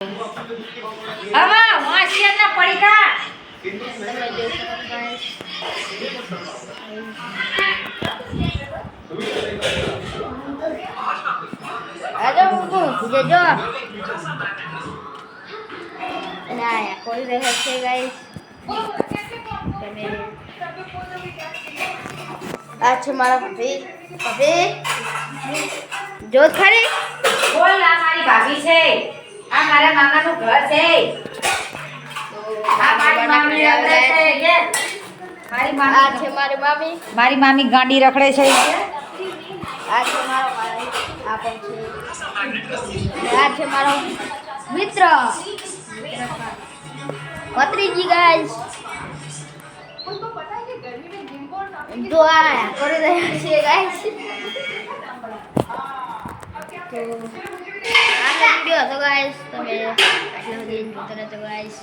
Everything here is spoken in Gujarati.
હવે વાંસિયાના પડીકા તમે જોઈ શકો ગાઈસ. આજે હું જો અને આ કોઈ રહે છે ગાઈસ. તમે આ છે મારા ભાભી. જો ખરી બોલ આ મારી ભાભી છે આ મારા મામાનું ઘર છે આ મારી મામી રખડે છે કે મારી આ મામી છે મારી મામી. મારી મામી ગાંડી રખડે છે આ છે મારો ભાઈ. આ પણ છે. આ છે મારો મિત્ર ભત્રીજી ગાઈસ. જો આ કરી રહ્યા છે ગાઈસ. તો આ વિડિયો હતો ગાઈસ. તમે આટલા સુધી જોતા રહેજો ગાઈસ.